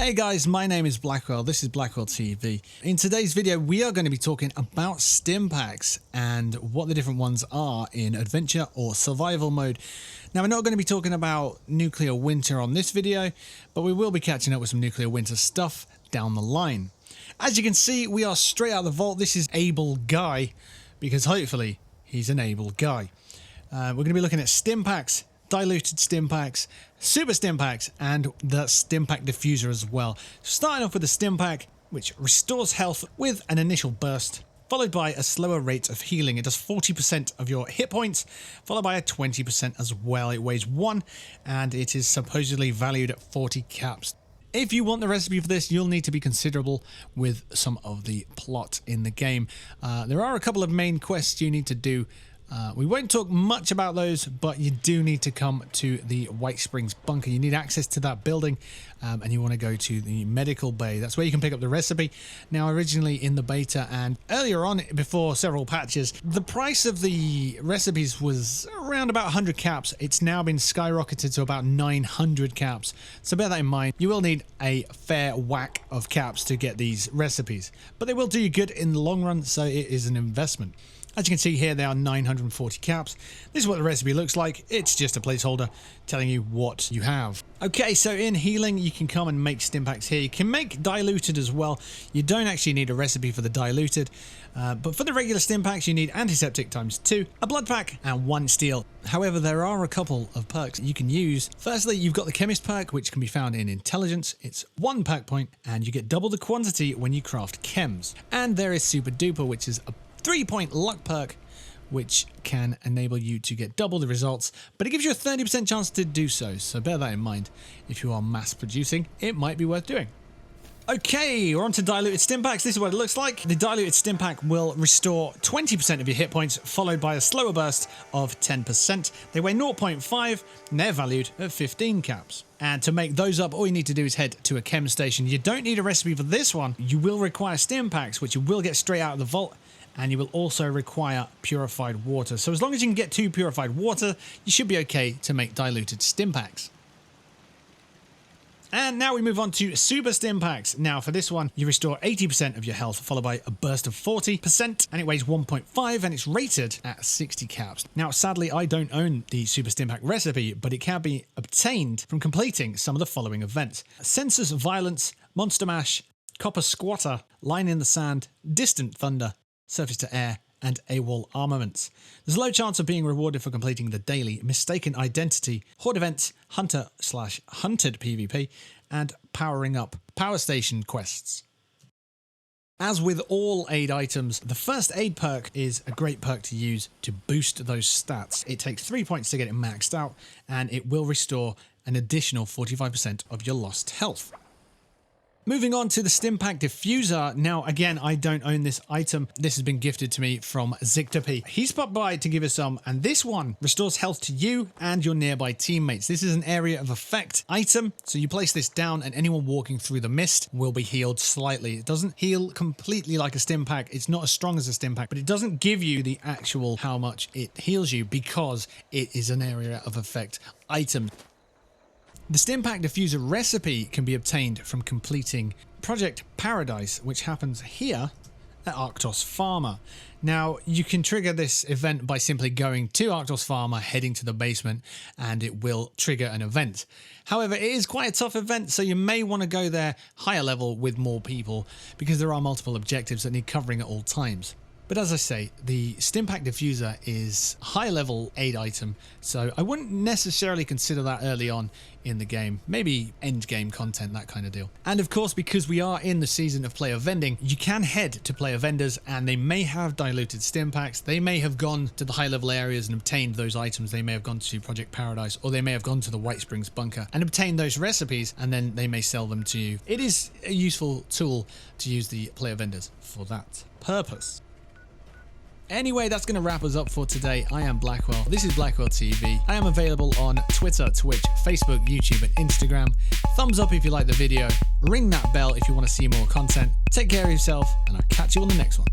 Hey guys, my name is Blackwell, this is BlackwellTV. In today's video we are going to be talking about Stimpaks and what the different ones are in adventure or survival mode. Now we're not going to be talking about nuclear winter on this video, but we will be catching up with some nuclear winter stuff down the line. As you can see, we are straight out of the vault. This is Able Guy, because hopefully he's an able guy. We're going to be looking at Stimpaks, Diluted Stimpaks, Super Stimpaks, and the Stimpak Diffuser as well. Starting off with the Stimpak, which restores health with an initial burst, followed by a slower rate of healing. It does 40% of your hit points, followed by a 20% as well. It weighs 1, and it is supposedly valued at 40 caps. If you want the recipe for this, you'll need to be considerable with some of the plot in the game. There are a couple of main quests you need to do. We won't talk much about those, but you do need to come to the White Springs bunker. You need access to that building, and you want to go to the medical bay. That's where you can pick up the recipe. Now, originally in the beta and earlier on, before several patches, the price of the recipes was around about 100 caps. It's now been skyrocketed to about 900 caps. So bear that in mind. You will need a fair whack of caps to get these recipes, but they will do you good in the long run, so it is an investment. As you can see here, they are 940 caps. This is what the recipe looks like. It's just a placeholder telling you what you have. Okay, so in healing, you can come and make Stimpaks here. You can make Diluted as well. You don't actually need a recipe for the Diluted, but for the regular Stimpaks, you need Antiseptic ×2, a Blood Pack, and 1 Steel. However, there are a couple of perks you can use. Firstly, you've got the Chemist perk, which can be found in Intelligence. It's 1 perk point, and you get double the quantity when you craft chems. And there is Super Duper, which is a 3-point luck perk, which can enable you to get double the results, but it gives you a 30% chance to do so. So bear that in mind. If you are mass producing, it might be worth doing. Okay, we're on to Diluted Stimpaks. This is what it looks like. The Diluted Stimpak will restore 20% of your hit points, followed by a slower burst of 10%. They weigh 0.5, and they're valued at 15 caps. And to make those up, all you need to do is head to a chem station. You don't need a recipe for this one. You will require Stimpaks, which you will get straight out of the vault, and you will also require purified water. So as long as you can get 2 purified water, you should be okay to make Diluted Stimpaks. And now we move on to Super Stimpaks. Now for this one, you restore 80% of your health, followed by a burst of 40%, and it weighs 1.5, and it's rated at 60 caps. Now sadly, I don't own the Super Stimpak recipe, but it can be obtained from completing some of the following events: Census Violence, Monster Mash, Copper Squatter, Line in the Sand, Distant Thunder, Surface to Air, and AWOL Armaments. There's a low chance of being rewarded for completing the daily Mistaken Identity, Horde Events, Hunter/Hunted PvP, and Powering Up Power Station quests. As with all aid items, the first aid perk is a great perk to use to boost those stats. It takes 3 points to get it maxed out, and it will restore an additional 45% of your lost health. Moving on to the Stimpak Diffuser. Now, again, I don't own this item. This has been gifted to me from Zictopy. He's popped by to give us some, and this one restores health to you and your nearby teammates. This is an area of effect item, so you place this down and anyone walking through the mist will be healed slightly. It doesn't heal completely like a Stimpak. It's not as strong as a Stimpak, but it doesn't give you the actual how much it heals you because it is an area of effect item. The Stimpak Diffuser recipe can be obtained from completing Project Paradise, which happens here at Arctos Farmer. Now, you can trigger this event by simply going to Arctos Farmer, heading to the basement, and it will trigger an event. However, it is quite a tough event, so you may want to go there higher level with more people, because there are multiple objectives that need covering at all times. But as I say, the Stimpak Diffuser is a high-level aid item, so I wouldn't necessarily consider that early on in the game. Maybe end-game content, that kind of deal. And of course, because we are in the season of player vending, you can head to player vendors, and they may have Diluted Stimpaks. They may have gone to the high-level areas and obtained those items. They may have gone to Project Paradise, or they may have gone to the White Springs bunker and obtained those recipes, and then they may sell them to you. It is a useful tool to use the player vendors for that purpose. Anyway, that's going to wrap us up for today. I am Blackwell. This is BlackwellTV. I am available on Twitter, Twitch, Facebook, YouTube, and Instagram. Thumbs up if you like the video. Ring that bell if you want to see more content. Take care of yourself, and I'll catch you on the next one.